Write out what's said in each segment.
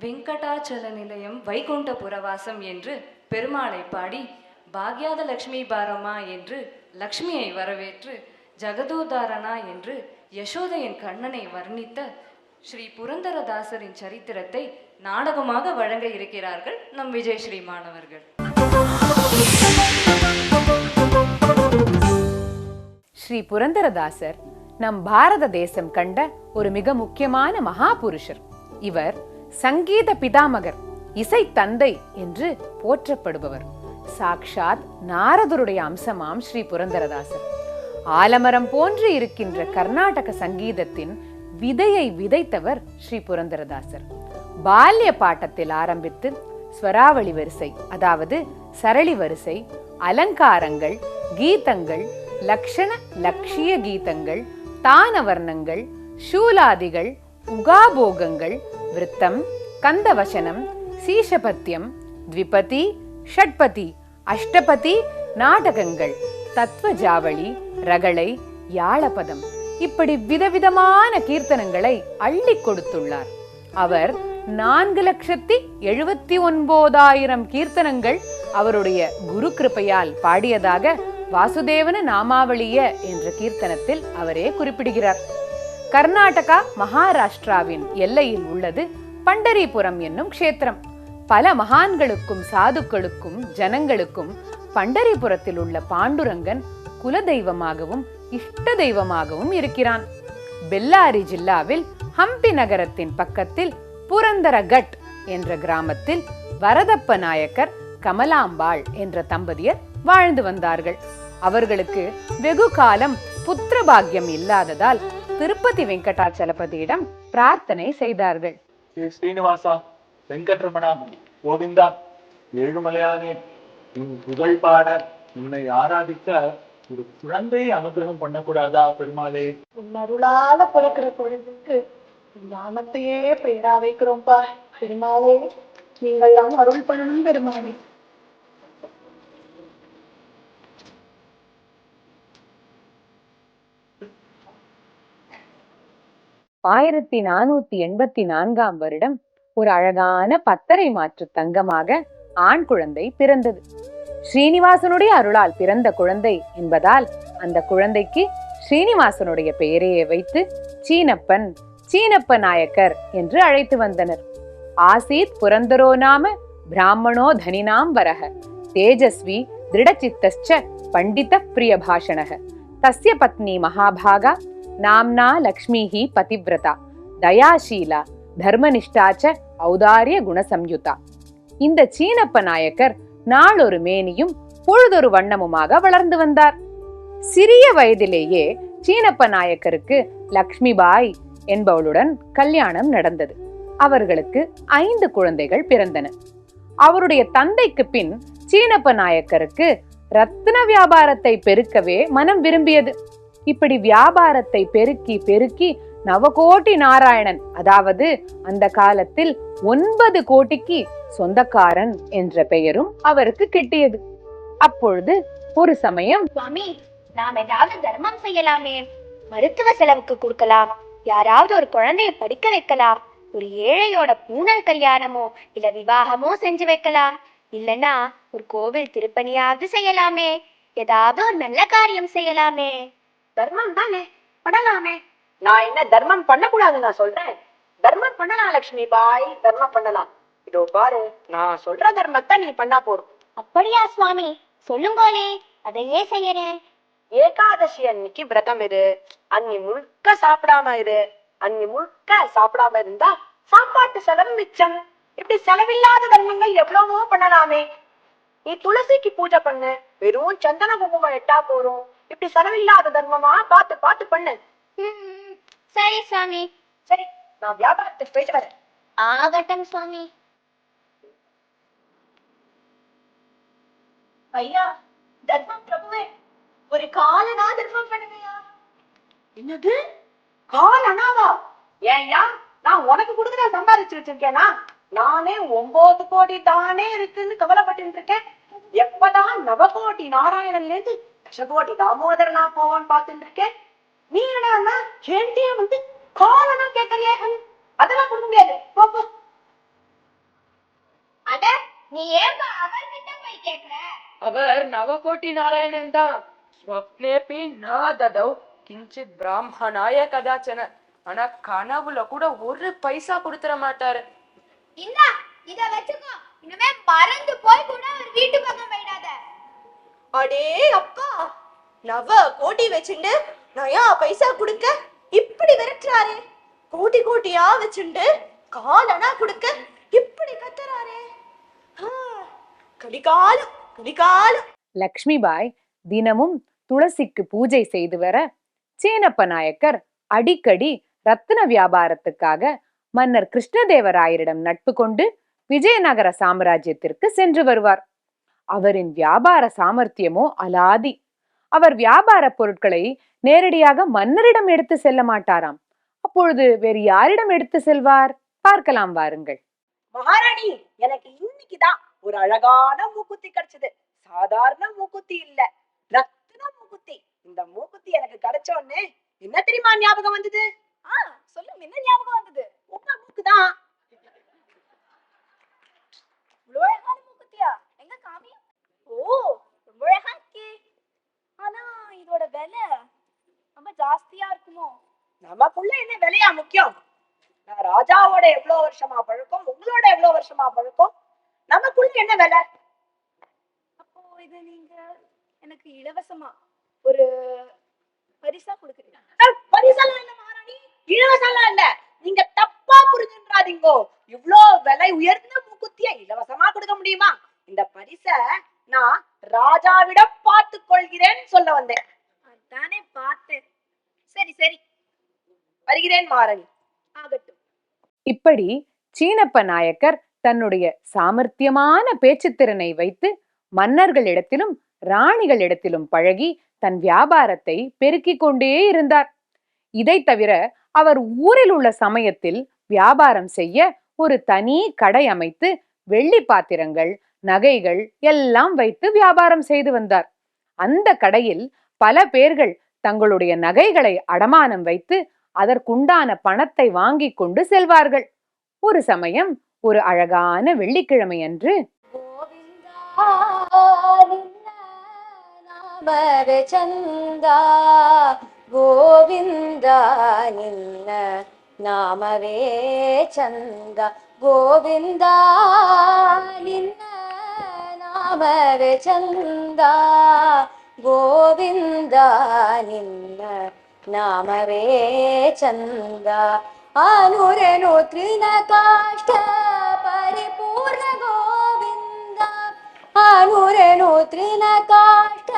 வெங்கடாச்சல நிலையம் வைகுண்டபுரவாசம் என்று பெருமாளை பாடி, பாக்யாத லக்ஷ்மி பாரமா என்று லக்ஷ்மியை வரவேற்று, ஜகதோதாரணா என்று யசோதையின் கண்ணனை வர்ணித்த ஸ்ரீ புரந்தரதாசரின் சரித்திரத்தை நாடகமாக வழங்க இருக்கிறார்கள் நம் விஜயஸ்ரீ மாணவர்கள். ஸ்ரீ புரந்தரதாசர் நம் பாரத தேசம் கண்ட ஒரு மிக முக்கியமான மகாபுருஷர். இவர் சங்கீத பிதாமகர், இசை தந்தை என்று போற்றப்படுபவர். சாக்ஷாத் நாரதருடைய அம்சமாம் ஸ்ரீ புரந்தரதாசர். ஆலமரம் போன்று இருக்கின்ற கர்நாடக சங்கீதத்தின் விதையை விதைத்தவர் ஸ்ரீ புரந்தரதாசர். பால்ய பாட்டத்தில் ஆரம்பித்து ஸ்வராவளி வரிசை, அதாவது சரளி வரிசை, அலங்காரங்கள், கீதங்கள், லக்ஷண லட்சிய கீதங்கள், தானவர்ணங்கள், சூலாதிகள், உகாபோகங்கள், விருத்தம், கந்தவசனம், சீஷபத்தியம், த்விபதி, ஷட்பதி, அஷ்டபதி நாடகங்கள், தத்துவஜாவளி, ரகளை, யாழபதம், இப்படி விதவிதமான கீர்த்தனங்களை அள்ளி கொடுத்துள்ளார். அவர் 4,79,000 கீர்த்தனங்கள் அவருடைய குரு கிருபையால் பாடியதாக வாசுதேவன நாமாவளிய என்ற கீர்த்தனத்தில் அவரே குறிப்பிடுகிறார். கர்நாடகா மகாராஷ்டிராவின் எல்லையில் உள்ளது பண்டரிபுரம் என்னும் க்ஷேத்திரம். பல மகான்களுக்கும் சாதுக்களுக்கும் ஜனங்களுக்கும் பண்டரிபுரத்தில் உள்ள பாண்டுரங்கன் குலதெய்வமாகவும் இஷ்ட தெய்வமாகவும் இருக்கிறான். பெல்லாரி ஜில்லாவில் ஹம்பி நகரத்தின் பக்கத்தில் புரந்தரகட் என்ற கிராமத்தில் வரதப்ப நாயக்கர், கமலாம்பாள் என்ற தம்பதியர் வாழ்ந்து வந்தார்கள். அவர்களுக்கு வெகு காலம் புத்திர பாக்கியம் இல்லாததால் திருப்பதி வெங்கடாச்சலபதியிடம் பிரார்த்தனை செய்தார்கள். ஸ்ரீனிவாசா, வெங்கட்ரமணா, கோவிந்தா, ஏழுமலையானே, புகழ் பாட உன்னை ஆராதிக்க ஒரு குழந்தையை அனுகிரகம் பண்ணக்கூடாதா பெருமாளே? உன் அருளால பிறக்கிற பொழுதுக்கு நாமத்தையே பெயரா வைக்கிறோம்பா பெருமாளே. நீங்கள் தான் அருள் பண்ணணும் பெருமாளே. ஆயிரத்தி 484 வருடம் ஒரு அழகான பத்தரை மாற்று தங்கமாக ஆண் குழந்தை பிறந்தது. ஸ்ரீனிவாசனுடைய அருளால் பிறந்த குழந்தை என்பதால் அந்த குழந்தைக்கு ஸ்ரீனிவாசனுடைய பெயரையே வைத்து சீனப்பன், சீனப்ப நாயக்கர் என்று அழைத்து வந்தனர். ஆசீத் புரந்தரோ நாம பிராமணோ தனினாம் வரக தேஜஸ்வி திருடச்சித்தஸ்ச பண்டித பிரிய பாஷணக தஸ்ய பத்னி மகாபாகா நாம்னா லக்ஷ்மிஹி பதிவ்ரதா தயாசீலா தர்மனிஷ்டாச்ச ஔதாரிய குணசம்யுதா. இந்த சீனப்ப நாயக்கர் நாளொரு மேனியும் பொழுதொரு வண்ணமுமாக வளர்ந்து வந்தார். சிறிய வயதிலேயே சீனப்ப நாயக்கருக்கு லக்ஷ்மிபாய் என்பவளுடன் கல்யாணம் நடந்தது. அவர்களுக்கு 5 குழந்தைகள் பிறந்தன. அவருடைய தந்தைக்கு பின் சீனப்ப நாயக்கருக்கு ரத்தின வியாபாரத்தை பெருக்கவே மனம் விரும்பியது. இப்படி வியாபாரத்தை பெருக்கி பெருக்கி நவகோட்டி நாராயணன், அதாவது அந்த காலத்தில் 9 கோடிக்கு சொந்தக்காரன் என்ற பெயரும் அவருக்கு கிட்டியது. அப்பொழுது ஒரு சமயம், சுவாமி, நாம் ஏதாவது தர்மம் செய்யலாமே, மருத்துவ செலவுக்கு கொடுக்கலாம், யாராவது ஒரு குழந்தைய படிக்க வைக்கலாம், ஒரு ஏழையோட பூனல் கல்யாணமோ இல்ல விவாகமோ செஞ்சு வைக்கலாம், இல்லனா ஒரு கோவில் திருப்பணியாவது செய்யலாமே, ஏதாவது ஒரு நல்ல காரியம் செய்யலாமே. தர்மம் தானே, பண்ணலாமே. நான் என்ன தர்மம் பண்ணக்கூடாதுன்னு நான் சொல்றேன்? தர்மம் பண்ணலாம் லட்சுமி பாய், தர்மம் பண்ணலாம். இதோ பாரு, நான் சொல்ற தர்மத்தை நீ பண்ணா போறோம். அப்படியா சுவாமி? சொல்லுங்கோலே, அதையே செய்யறேன். ஏகாதசி அன்னைக்கு விரதம் இரு, அன்னி முழுக்க சாப்பிடாம இரு. அன்னி முழுக்க சாப்பிடாம இருந்தா சாப்பாட்டு செலவு மிச்சம். இப்படி செலவில்லாத தர்மங்கள் எவ்வளவோ பண்ணலாமே. நீ துளசிக்கு பூஜை பண்ணு, வெறும் சந்தன குங்குமம் எட்டா போறோம். இப்படி செலவில்லாத தர்மமா பார்த்து பார்த்து பண்ணு. சரி சுவாமி. சரி, நான் வியாபாரத்துக்கு போயிட்டு வரேன். ஆகட்டும் சுவாமி. ஐயா, தர்மம் பிரபுவே, ஒரு காலனா தர்மம் பண்ணுங்கயா. என்னது காலனாவா? ஏன்யா, நான் உனக்கு கொடுக்குற சம்பாதிச்சு வச்சிருக்கேனா? நானே 9 கோடி தானே இருக்குன்னு கவலைப்பட்டு இருக்கேன். எப்பதான் நவகோடி நாராயணன்ல இருந்து தசகோடி தாமோதரனா போவான்னு பார்த்துட்டு இருக்கேன். நீ என்னன்னா ஏன்டே வந்து காலனா கேட்கறியே? அதெல்லாம் கொடுக்க முடியாது. நீ ஏன்பா அவர்கிட்ட போய் கேக்குற? அவர் நவಕೋಟಿ நாராயணன் தான். ஸ்வப்னேபி ந ததௌ கிஞ்சித் பிராமணாய கதாச்சன. ஆனா கனவுல கூட ஒரு பைசா கொடுத்துட மாட்டாரு. இந்தா இத வச்சுக்கோ. இனிமே மறந்து போய் கூட ஒரு வீட்டு பக்கம் போயிடாத. அடே அப்பா, நவ கோடி வச்சுண்டு நயா பைசா கொடுக்க இப்படி விரட்டுறாரே. கோடி கோட்டியா வச்சுண்டு காலனா கொடுக்க இப்படி கத்துறாரே. கடிகாலம் கடிகாலம். லக்ஷ்மிபாய் தினமும் துளசிக்கு பூஜை செய்து வர சீனப்ப நாயக்கர் அடிக்கடி ரத்தின வியாபாரத்துக்காக மன்னர் கிருஷ்ணதேவராயரிடம் நட்பு கொண்டு விஜயநகர சாம்ராஜ்யத்திற்கு சென்று வருவார். அவரின் வியாபார சாமர்த்தியமோ அலாதி. அவர் வியாபார பொருட்களை நேரடியாக மன்னரிடம் எடுத்து செல்ல மாட்டாராம். அப்பொழுது வேறு யாரிடம் எடுத்து செல்வார்? பார்க்கலாம் வாருங்கள். மகாராணி, எனக்கு இன்னைக்குதான் ஒரு அழகான மூக்குத்தி கிடைச்சது. சாதாரண மூக்குத்தி இல்ல, ரத்தின மூக்குத்தி. இந்த மூக்குத்தி எனக்கு கிடைச்ச உடனே என்ன தெரியுமா ஞாபகம் வந்தது? சொல்லுங்க, என்ன ஞாபகம் வந்தது? உங்க மூக்குதான். இவ்வளவு அழகான மூக்குத்தியா? எங்க காமி? ஓ, ரொம்ப அழகா இருக்கே. ஆனா இதோட விலை ரொம்ப ஜாஸ்தியா இருக்குமோ? நமக்குள்ள என்ன விலையா முக்கியம்? நான் ராஜாவோட எவ்வளவு வருஷமா பழக்கம், உங்களோட எவ்வளவு வருஷமா பழக்கம், நமக்குள்ள என்ன விலை? அப்போ இது நீங்க எனக்கு இலவசமா ஒரு பரிசா கொடுக்குறீங்க? பரிசெல்லாம் இல்ல மகாராணி, இலவசம்லாம் இல்ல. நீங்க தப்பா புரிஞ்சுன்றாதீங்கோ. இவ்ளோ விலை உயர்ந்த மூக்குத்திய இலவசமா கொடுக்க முடியுமா? இந்த பரிச நான் ராஜாவிடம் பார்த்துக் கொள்கிறேன் சொல்ல வந்தேன். அதானே பார்த்தேன். சரி சரி, வருகிறேன் மகாராணி. ஆகட்டும். இப்படி சீனப்ப நாயக்கர் தன்னுடைய சாமர்த்தியமான பேச்சுத்திறனை வைத்து மன்னர்களிடத்திலும் ராணிகளிடத்திலும் பழகி தன் வியாபாரத்தை பெருக்கிக் கொண்டே இருந்தார். இதை தவிர அவர் ஊரில் உள்ள சமயத்தில் வியாபாரம் செய்ய ஒரு தனி கடை அமைத்து வெள்ளி பாத்திரங்கள், நகைகள் எல்லாம் வைத்து வியாபாரம் செய்து வந்தார். அந்த கடையில் பல பேர்கள் தங்களுடைய நகைகளை அடமானம் வைத்து அதற்குண்டான பணத்தை வாங்கி கொண்டு செல்வார்கள். ஒரு சமயம் ஒரு அழகான வெள்ளிக்கிழமை அன்று சந்தா கோவிந்தா நின்ன நாமவே சந்தா கோவிந்தா நின்ன நாமவே சந்தா கோவிந்தா நின்ன ನಾಮವೇ ಚಂದ ಅನುರೆನು ತ್ರಿನಕಾಷ್ಟ ಪರಿಪೂರ್ಣ ಗೋವಿಂದ ಅನುರೆನು ತ್ರಿನಕಾಷ್ಟ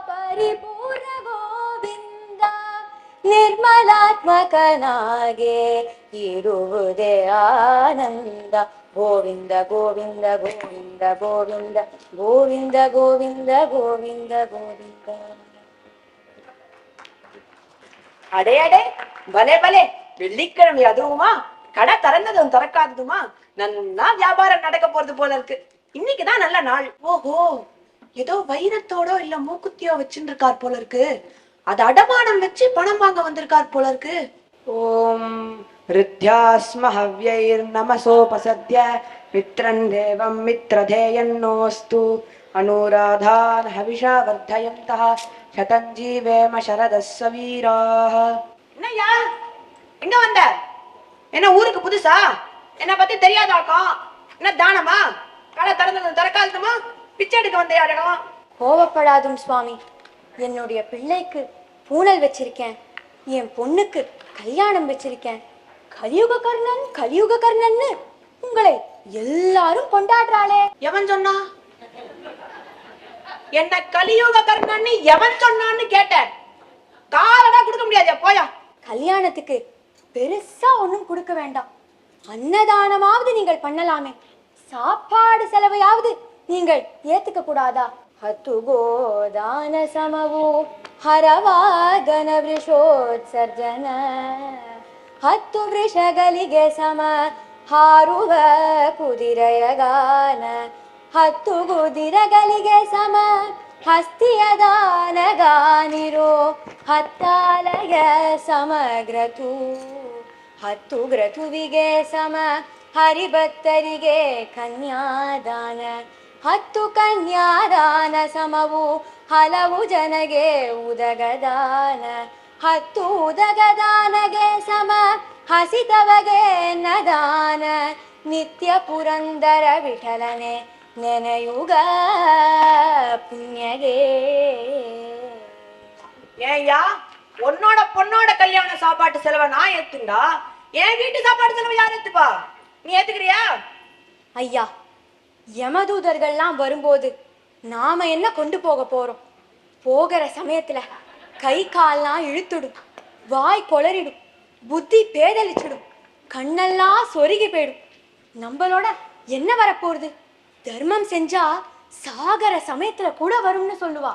ಪರಿಪೂರ್ಣ ಗೋವಿಂದ ನಿರ್ಮಲಾತ್ಮಕನಾಗೆ ಇರುವುದೇ ಆನಂದ ಗೋವಿಂದ ಗೋವಿಂದ ಗೋವಿಂದ ಗೋವಿಂದ ಗೋವಿಂದ ಗೋವಿಂದ ಗೋವಿಂದ ಗೋವಿಂದ. அடே அடே, பலே பலே, வெள்ளிக்கிழமை அதுவுமா? கடை திறந்ததும் திறக்காததுமா? நல்லா வியாபாரம் நடக்க போறது போல இருக்கு. இன்னைக்குதான் நல்ல நாள். ஓஹோ, ஏதோ வைரத்தோடோ இல்ல மூக்குத்தியோ வச்சுட்டு இருக்கார் போல இருக்கு. அது அடமானம் வச்சு பணம் வாங்க வந்திருக்கார் போல இருக்கு. ஓம் ரித்யாஸ்ம ஹவ்யைர் நமசோபசத்ய மித்ரன் தேவம் மித்ரதேயன்னோஸ்து அனுராதான் ஹவிஷா வர்தயந்தः சதஞ்சீவேம சரதஸ்ஸ வீராः. என்னய்யா, எங்க வந்த? என்ன ஊருக்கு புதுசா? என்ன பத்தி தெரியாதாக்கும்? என்ன தானமா? கடை திறந்ததும் திறக்காததுமா? பிச்சை எடுக்க வந்த அழகம். கோவப்படாதும் சுவாமி, என்னுடைய பிள்ளைக்கு பூணல் வச்சிருக்கேன், என் பொண்ணுக்கு கல்யாணம் வச்சிருக்கேன். கலியுக கர்ணன் கலியுக கர்ணன்னு உங்களை எல்லாரும் கொண்டாடுறாளே. எவன் சொன்னா? என்ன கலியுக கர்ணன் எவன் சொன்னான்னு கேட்டேன். காலடா கொடுக்க முடியாது, போயா. கல்யாணத்துக்கு பெருசா ஒண்ணும் கொடுக்க வேண்டாம், அன்னதானமாவது நீங்கள் பண்ணலாமே. சாப்பாடு செலவையாவது நீங்கள் ஏத்துக்க கூடாதா? ಹತ್ತು ಗೋದಾನ ಸಮವೋ ಹರವಾಗನ ವೃಷೋತ್ಸರ್ಜನ, ಹತ್ತು ವೃಷಗಳಿಗೆ ಸಮ ಹಾರುವ ಕುದಿರೆಯಗಾನ, ಹತ್ತು ಕುದಿರಗಳಿಗೆ ಸಮ ಹಸ್ತಿಯ ದಾನಗಾನಿರೋ, ಹತ್ತಾಲಯ ಸಮಗ್ರತು, ಹತ್ತು ಗ್ರತುವಿಗೆ ಸಮ ಹರಿಭಕ್ತರಿಗೆ ಕನ್ಯಾದಾನ 10 ಕನ್ಯಾದಾನ ಸಮವು ಹಲವು ಜನಗೆ ಉದಗದಾನ 10 ಉದಗದಾನಗೆ ಸಮ ಹಸಿತವಗೆ ನದಾನ ನಿತ್ಯ ಪುರಂದರ ವಿಠಲನೆ ನೆನೆಯುಗ புண்ணியகே. ஏய்யா, உன்னோட பொண்ணோட கல்யாண சாப்பாட்டு செலவை நான் ஏத்துண்டா, என் வீட்டு சாப்பாடு செலவை யார் ஏத்துப்பா? நீ ஏத்துக்கிறியா? ஐயா, யமதூதர்கள்லாம் வரும்போது நாம என்ன கொண்டு போக போறோம்? போகிற சமயத்துல கை கால்லாம் இழுத்துடும், வாய் கொளறிடும், புத்தி பேதலிச்சிடும், கண்ணெல்லாம் சொருகி போயிடும். நம்மளோட என்ன வரப்போகுது? தர்மம் செஞ்சா சாகர சமயத்துல கூட வரும்னு சொல்லுவா.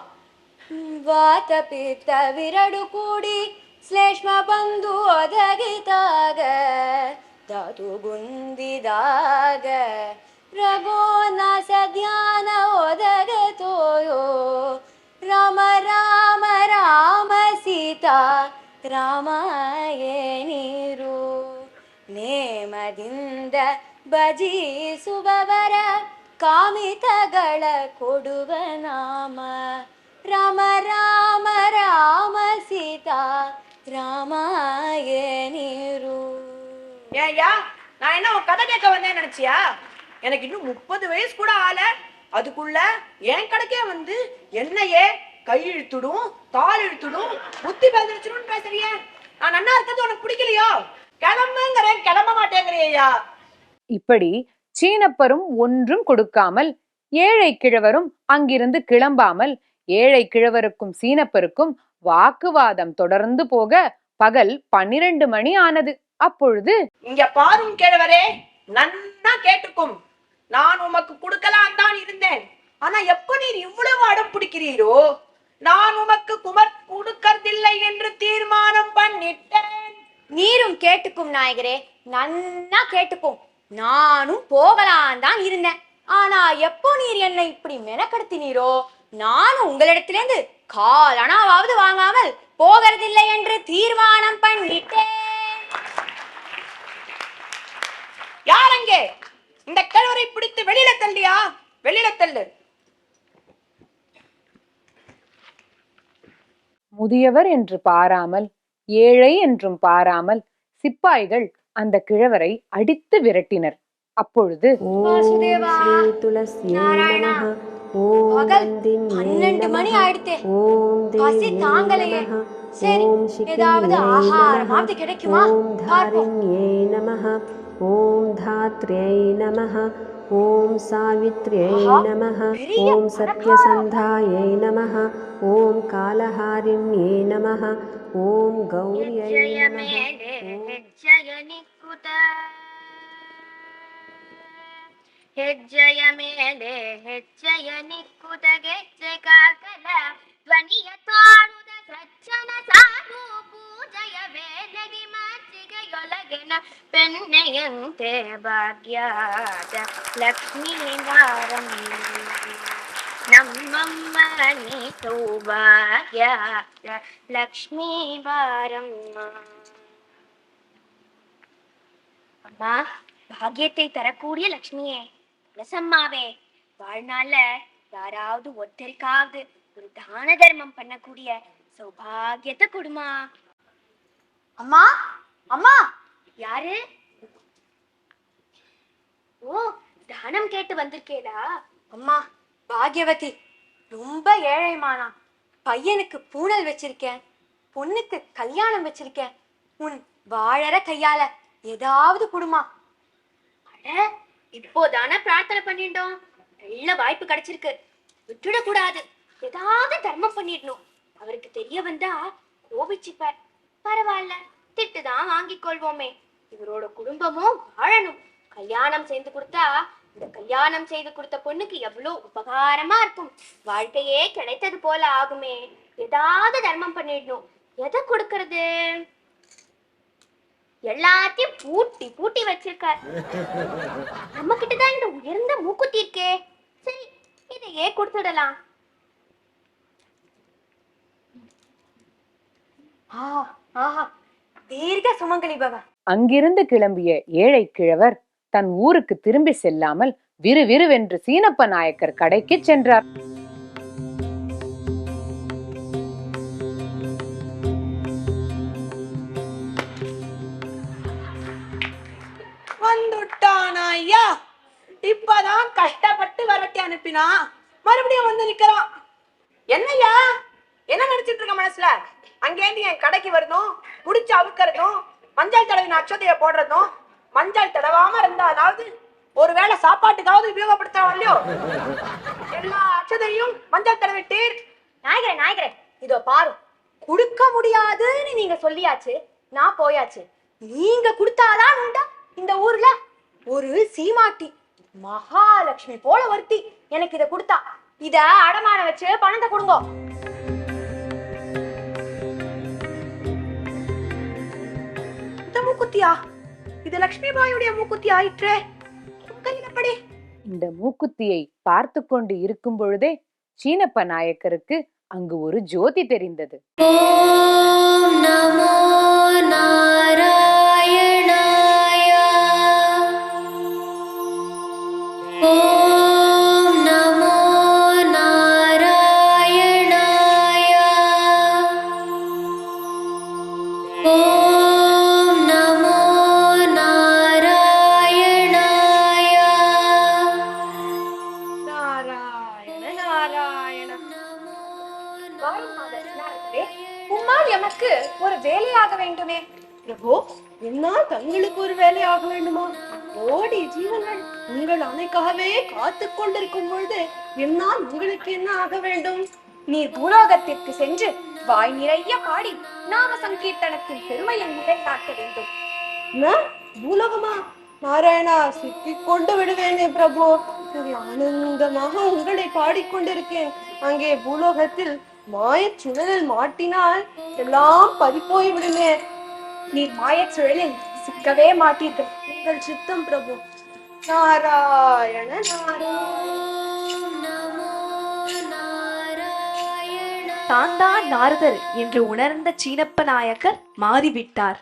வாத பித்த விரடு கூடி ಶ್ಲೇಷ್ಮ ಬಂದು ಒದಗಿದಾಗ ಧಾತು ಗುಂದಿದಾಗ ರಘೋನಾಸ ಧ್ಯಾನ ಒದಗತೋಯೋ ರಾಮ ರಾಮ ರಾಮ ಸೀತಾ ರಾಮಾಯಣೀರು ನೇಮದಿಂದ ಭಜಿಸುವವರ ಕಾಮಿತಗಳ ಕೊಡುವ ನಾಮ ರಾಮ ರಾಮ ರಾಮ ಸೀತಾ ராமாயணீரு. ஏய்யா, நான் என்ன உன் கதை கேட்க வந்தேன்னு நினைச்சியா? எனக்கு இன்னும் 30 வயசு கூட ஆல, அதுக்குள்ள என் கடைக்கே வந்து என்னையே கை இழுத்துடும், கால் இழுத்துடும், புத்தி பேதலிச்சிடும் பேசுறியே. நான் நன்னா இருக்கிறது உனக்கு பிடிக்கலையோ? கிளம்புங்கிறேன், கிளம்ப மாட்டேங்கிறியா? இப்படி சீனப்பரும் ஒன்றும் கொடுக்காமல், ஏழை கிழவரும் அங்கிருந்து கிளம்பாமல், ஏழை கிழவருக்கும் சீனப்பருக்கும் வாக்குவாதம் தொடர்ந்து போக பகல் 12 மணி ஆனது. அப்பொழுது, இங்க பாரும் கிழவரே, நன்னா கேட்டுக்கும். நான் உமக்கு கொடுக்கலாம் தான் இருந்தேன். ஆனா எப்ப நீர் இவ்வளவு அடம் பிடிக்கிறீரோ, நான் உமக்கு குமர் கொடுக்கறதில்லை என்று தீர்மானம் பண்ணிட்டேன். நீரும் கேட்டுக்கும் நாயகரே, நன்னா கேட்டுக்கும். நானும் போகலாம் தான் இருந்தேன். ஆனா எப்போ நீர் என்னை இப்படி மெனக்கடுத்தினீரோ, நானும் உங்களிடத்திலிருந்து கால் அணாவது வாங்காமல் போகிறதில்லை என்று தீர்மானம் பண்ணிட்டேன். யார் அங்கே? இந்த கிழவரை பிடித்து வெளியில தள்ளியா? வெளியில தள்ளு. முதியவர் என்று பாராமல், ஏழை என்றும் பாராமல் சிப்பாய்கள் அந்த கிழவரை அடித்து விரட்டினர். அப்பொழுது, வாசுதேவா, நாராயணா, பகல் 12 மணி ஆயிடுத்தே, பசி தாங்கலையே. சரி, ஏதாவது ஆகாரமாவது கிடைக்குமா பார்ப்போம். ஓம் தாத்ரே நமஹ, ஓம் சாவித்ரே நமஹ, ஓம் சத்யசந்தாயை நமஹ, ஓம் காலஹாரிண்யே நமஹ, ஓம் கௌரியை நமஹ. ಹೆಜ್ಜೆಯ ಮೇಲೆ ಹೆಜ್ಜೆಯ ನಿಕ್ಕುತ ಗೆಜ್ಜೆ ಕಾರ್ಕಲ ಧ್ವನಿಯ ತಾಳುದ ಸಜ್ಜನ ಸಾಧು ಪೂಜೆಯ ವೇಳೆಗೆ ಮಜ್ಜಿಗೆಯೊಳಗಿನ ಪೆನ್ನೆಯಂತೆ ಭಾಗ್ಯದ ಲಕ್ಷ್ಮೀ ವಾರಮ್ಮ ನಮ್ಮಮ್ಮ ನೀ ಸೌಭಾಗ್ಯದ ಲಕ್ಷ್ಮೀ வாரಮ್ಮ. அம்மா, பாக்கியத்தை தரக்கூடிய லட்சுமியே, துளசம்மாவே, வாழ்நாள்ல யாராவது ஒருத்தருக்காவது ஒரு தான தர்மம் பண்ணக்கூடிய சௌபாகியத்தை கொடுமா. அம்மா, அம்மா, யாரு? ஓ, தானம் கேட்டு வந்திருக்கேடா. அம்மா, பாக்யவதி, ரொம்ப ஏழைமானா. பையனுக்கு பூணல் வச்சிருக்கேன், பொண்ணுக்கு கல்யாணம் வச்சிருக்கேன். உன் வாழற கையால ஏதாவது குடுமா. இப்போதானே பிரார்த்தனை பண்ணிட்டோம், நல்ல வாய்ப்பு கிடைச்சிருக்கு, விட்டுடக்கூடாது. ஏதாவது தர்மம் பண்ணிடணும். அவருக்கு தெரிய வந்தா கோபிச்சுப்பார். பரவாயில்ல, திட்டுதான் வாங்கிக் கொள்வோமே. இவரோட குடும்பமும் வாழணும். கல்யாணம் செய்து கொடுத்தா இந்த கல்யாணம் செய்து கொடுத்த பொண்ணுக்கு எவ்வளவு உபகாரமா இருக்கும். வாழ்க்கையே கிடைத்தது போல ஆகுமே. ஏதாவது தர்மம் பண்ணிடணும். எதை கொடுக்கறது? எல்லாத்தையும் பூட்டி பூட்டி வச்சிருக்கார். நம்ம கிட்டதான் இந்த உயர்ந்த மூக்குத்தி இருக்கே. சரி, இதையே கொடுத்துடலாம். ஆஹா, தீர்க்க சுமங்கலி பவ. அங்கிருந்து கிளம்பிய ஏழை கிழவர் தன் ஊருக்கு திரும்பி செல்லாமல் விறுவிறுவென்று சீனப்ப நாயக்கர் கடைக்கு சென்றார். வந்துட்டானா ஐயா? இப்பதான் கஷ்டப்பட்டு வரட்டி அனுப்பினா மறுபடியும் வந்து நிக்கிறான். என்னய்யா என்ன நினைச்சிட்டு இருக்க மனசுல? அங்கேருந்து என் கடைக்கு வரணும், முடிச்சு அவுக்கிறதும், மஞ்சள் தடவின அக்ஷதைய போடுறதும், மஞ்சள் தடவாம இருந்தாலாவது ஒருவேளை சாப்பாட்டுக்காவது உபயோகப்படுத்தலாம் இல்லையோ? எல்லா அக்ஷதையும் மஞ்சள் தடவிட்டீர். நாயகரே நாயகரே, இதோ பாரு, குடுக்க முடியாதுன்னு நீங்க சொல்லியாச்சு, நான் போயாச்சு. நீங்க கொடுத்தாதான் உண்டா இந்த ஊர்ல? ஒரு சீமாட்டி மகாலட்சுமி போல ஒருத்தி எனக்கு இத கொடுத்தா. இத அடமான வச்சு பணத்தை கொடுங்க. இந்த மூக்குத்தியா? இது லட்சுமி பாயுடைய மூக்குத்தி ஆயிற்றே. கையிலப்படி. இந்த மூக்குத்தியை பார்த்து கொண்டு இருக்கும் பொழுதே சீனப்ப நாயக்கருக்கு அங்கு ஒரு ஜோதி தெரிந்தது. ஓம் நமோ நாராயணாய. ஓம் நமோ நாராயணாய. ஓம் நமோ நாராயணாய. நாராயண நாராயண. உம்மால் எமக்கு ஒரு வேலையாக வேண்டுமே. பிரபு, என்னால் தங்களுக்கு ஒரு வேலை ஆக வேண்டுமா? ஓடி ஜீவங்கள் உங்கள் அணைக்காகவே காத்து கொண்டிருக்கும் பொழுது என்னால் உங்களுக்கு என்ன ஆக வேண்டும்? நீர் பூலோகத்திற்கு சென்று வாய் நிறைய பாடி நாம சங்கீர்த்தனத்தின் பெருமையை நிலைநாட்ட வேண்டும். என்ன? பூலோகமா? நாராயணா, சிக்கிக் கொண்டு விடுவேனே பிரபு. சரி, ஆனந்தமாக உங்களை பாடிக்கொண்டிருக்கேன். அங்கே பூலோகத்தில் மாயச் சுழலில் மாட்டினால் எல்லாம் பறிப்போய் விடுமே. நீர் மாயச் சுழலில் சிக்கவே மாட்டீர்கள். உங்கள் சித்தம் பிரபு. நாராயண நாராயண. தான் நாரதர் என்று உணர்ந்த சீனப்ப நாயக்கர் மாறிவிட்டார்.